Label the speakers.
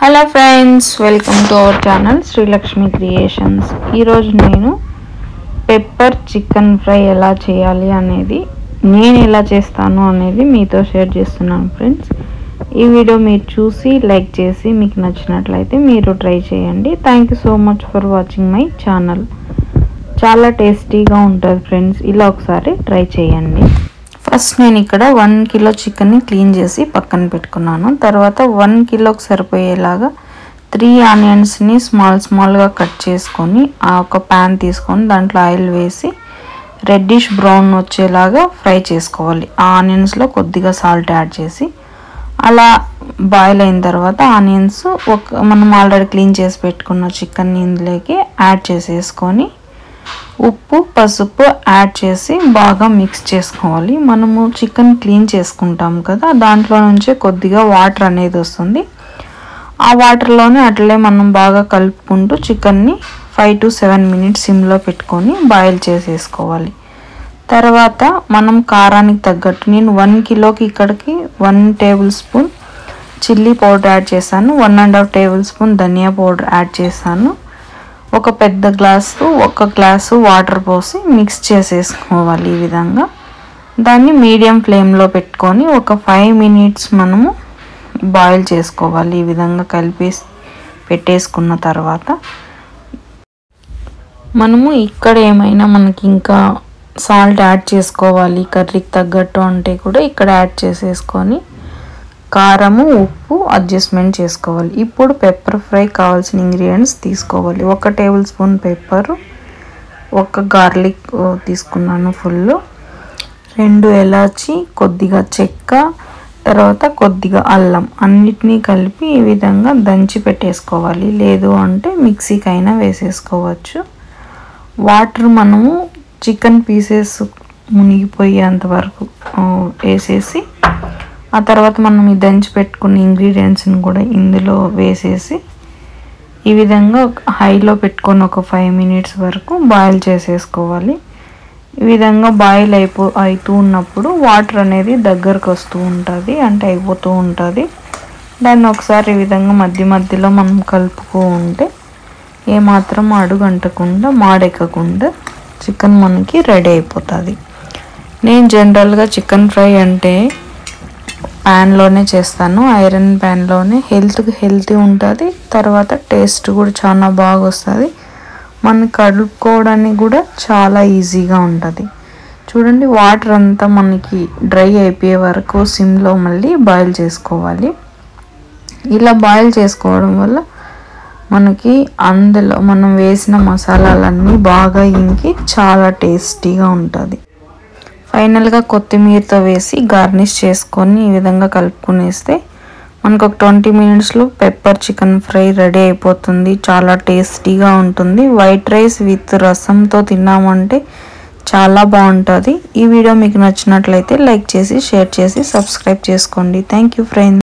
Speaker 1: Hello friends, welcome to our channel Sri Lakshmi creations. ఈరోజు నేను pepper chicken fry ఎలా చేయాలి అనేది, నేను ఎలా చేస్తాను అనేది మీతో షేర్ చేస్తున్నాను ఫ్రెండ్స్. ఈ వీడియో మీరు చూసి లైక్ చేసి మీకు నచ్చినట్లయితే మీరు ట్రై చేయండి. Thank you so much for watching my channel. చాలా టేస్టీగా ఉంటుంది ఫ్రెండ్స్, ఇలా ఒకసారి ట్రై చేయండి. ఫస్ట్ నేను ఇక్కడ 1 కిలో చికెన్ని క్లీన్ చేసి పక్కన పెట్టుకున్నాను. తర్వాత 1 కిలోకి సరిపోయేలాగా 3 ఆనియన్స్ని స్మాల్గా కట్ చేసుకొని ఒక ప్యాన్ తీసుకొని దాంట్లో ఆయిల్ వేసి రెడ్డిష్ బ్రౌన్ వచ్చేలాగా ఫ్రై చేసుకోవాలి. ఆ ఆనియన్స్లో కొద్దిగా సాల్ట్ యాడ్ చేసి అలా బాయిల్ అయిన తర్వాత ఆనియన్స్ మనం ఆల్రెడీ క్లీన్ చేసి పెట్టుకున్న చికెన్ని ఇందులోకి యాడ్ చేసేసుకొని ఉప్పు పసుపు యాడ్ చేసి బాగా మిక్స్ చేసుకోవాలి. మనము చికెన్ క్లీన్ చేసుకుంటాం కదా, దాంట్లో నుంచే కొద్దిగా వాటర్ అనేది వస్తుంది. ఆ వాటర్లోనే అట్లే మనం బాగా కలుపుకుంటూ చికెన్ని 5 to 7 minutes సిమ్లో పెట్టుకొని బాయిల్ చేసేసుకోవాలి. తర్వాత మనం కారానికి తగ్గట్టు నేను 1 కిలోకి ఇక్కడికి 1 table spoon chilli powder add చేశాను, 1.5 టేబుల్ స్పూన్ ధనియా పౌడర్ యాడ్ చేశాను. ఒక పెద్ద గ్లాసు వాటర్ పోసి మిక్స్ చేసేసుకోవాలి. ఈ విధంగా దాన్ని మీడియం ఫ్లేమ్లో పెట్టుకొని ఒక 5 minutes మనము బాయిల్ చేసుకోవాలి. ఈ విధంగా కలిపి పెట్టేసుకున్న తర్వాత మనము ఇక్కడ ఏమైనా మనకి ఇంకా సాల్ట్ యాడ్ చేసుకోవాలి కర్రీకి తగ్గట్టు అంటే కూడా ఇక్కడ యాడ్ చేసేసుకొని కారము ఉప్పు అడ్జస్ట్మెంట్ చేసుకోవాలి. ఇప్పుడు పెప్పర్ ఫ్రై కావాల్సిన ఇంగ్రీడియంట్స్ తీసుకోవాలి. 1 టేబుల్ స్పూన్ పెప్పరు, 1 గార్లిక్ తీసుకున్నాను ఫుల్, 2 ఎలాచి, కొద్దిగా చెక్క, తర్వాత కొద్దిగా అల్లం అన్నిటినీ కలిపి ఈ విధంగా దంచి పెట్టేసుకోవాలి. లేదు అంటే మిక్సీకి అయినా వేసేసుకోవచ్చు. వాటర్ మనము చికెన్ పీసెస్ మునిగిపోయేంత వరకు వేసేసి ఆ తర్వాత మనం ఈ దంచి పెట్టుకున్న ఇంగ్రీడియంట్స్ని కూడా ఇందులో వేసేసి ఈ విధంగా హైలో పెట్టుకొని ఒక 5 minutes వరకు బాయిల్ చేసేసుకోవాలి. ఈ విధంగా బాయిల్ అవుతూ ఉన్నప్పుడు వాటర్ అనేది దగ్గరకు వస్తూ ఉంటుంది, అంటే అయిపోతూ ఉంటుంది. దాన్ని ఒకసారి ఈ విధంగా మధ్యలో మనం కలుపుతూ ఉంటే ఏమాత్రం అడుగంటకుండా మాడెక్కకుండా చికెన్ మనకి రెడీ అయిపోతుంది. నేను జనరల్గా చికెన్ ఫ్రై అంటే ప్యాన్లోనే చేస్తాను, ఐరన్ ప్యాన్లోనే. హెల్తీ ఉంటుంది, తర్వాత టేస్ట్ కూడా చాలా బాగా వస్తుంది. మనకి కలుపుకోవడానికి కూడా చాలా ఈజీగా ఉంటుంది. చూడండి, వాటర్ అంతా మనకి డ్రై అయిపోయే వరకు సిమ్లో మళ్ళీ బాయిల్ చేసుకోవాలి. ఇలా బాయిల్ చేసుకోవడం వల్ల మనకి అందులో మనం వేసిన మసాలాలన్నీ బాగా ఇంకి చాలా టేస్టీగా ఉంటుంది. ఫైనల్గా కొత్తిమీరతో వేసి గార్నిష్ చేసుకొని ఈ విధంగా కలుపుకునేస్తే మనకు ఒక 20 minutesలో పెప్పర్ చికెన్ ఫ్రై రెడీ అయిపోతుంది. చాలా టేస్టీగా ఉంటుంది. వైట్ రైస్ విత్ రసంతో తిన్నామంటే చాలా బాగుంటుంది. ఈ వీడియో మీకు నచ్చినట్లయితే లైక్ చేసి షేర్ చేసి సబ్స్క్రైబ్ చేసుకోండి. Thank you friends.